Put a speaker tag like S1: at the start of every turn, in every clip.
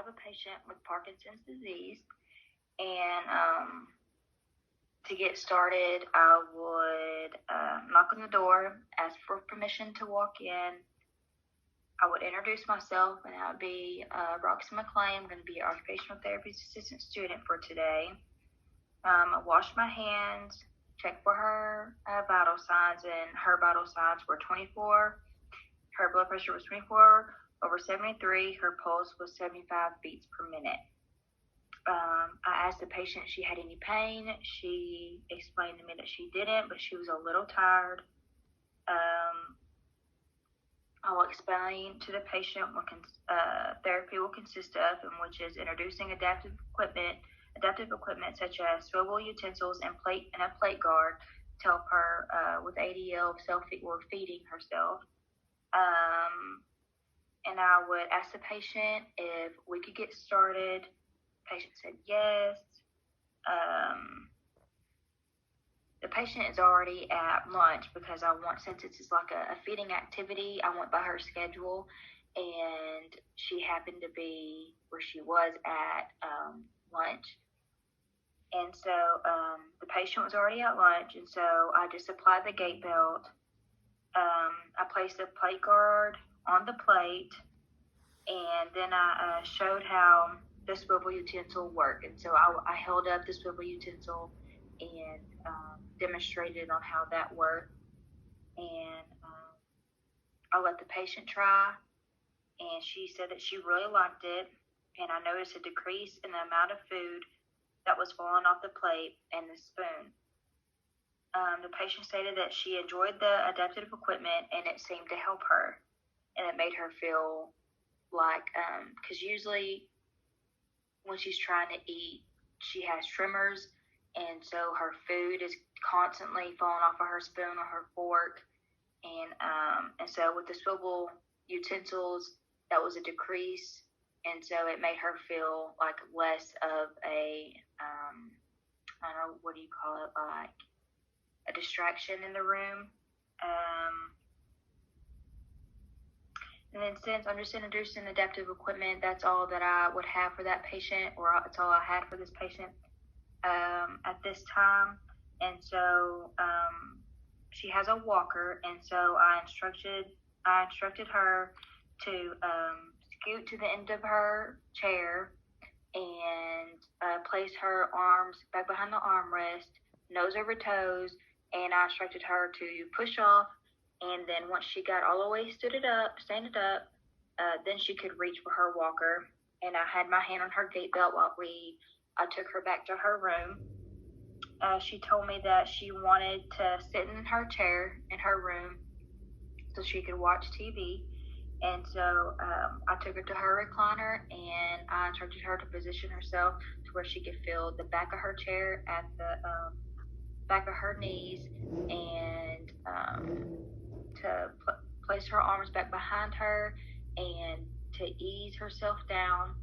S1: have a patient with Parkinson's disease, and to get started, I would knock on the door, ask for permission to walk in. I would introduce myself, and I would be Roxy McClain. I'm going to be your occupational therapy assistant student for today. I washed my hands, checked for her vital signs, and her vital signs were 24. Her blood pressure was 24 over 73. Her pulse was 75 beats per minute. I asked the patient if she had any pain. She explained to me that she didn't, but she was a little tired. I will explain to the patient what therapy will consist of, and which is introducing adaptive equipment such as swivel utensils and a plate guard to help her with ADL or feeding herself. And I would ask the patient if we could get started. The patient said yes. The patient is already at lunch because since it's like a feeding activity, I went by her schedule, and she happened to be where she was at lunch. And so the patient was already at lunch, and so I just applied the gait belt. I placed the plate guard on the plate, and then I showed how the swivel utensil worked. And so I held up the swivel utensil and demonstrated on how that worked. And I let the patient try, and she said that she really liked it. And I noticed a decrease in the amount of food that was falling off the plate and the spoon. The patient stated that she enjoyed the adaptive equipment, and it seemed to help her, and it made her feel like, because usually when she's trying to eat, she has tremors, and so her food is constantly falling off of her spoon or her fork, and so with the swivel utensils, that was a decrease, and so it made her feel like less of a, I don't know, what do you call it, like a distraction in the room. And then since I'm just introducing adaptive equipment, that's all that I would have for that patient, or that's all I had for this patient at this time. And so she has a walker, and so I instructed her to scoot to the end of her chair and place her arms back behind the armrest, nose over toes, and I instructed her to push off. And then once she got all the way standing up, then she could reach for her walker. And I had my hand on her gait belt while I took her back to her room. She told me that she wanted to sit in her chair in her room so she could watch TV. And so I took her to her recliner, and I instructed her to position herself to where she could feel the back of her chair at the back of her knees, and to place her arms back behind her and to ease herself down.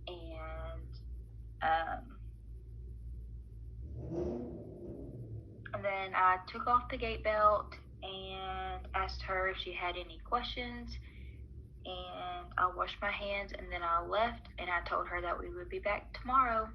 S1: And then I took off the gait belt and asked her if she had any questions, and I washed my hands, and then I left, and I told her that we would be back tomorrow.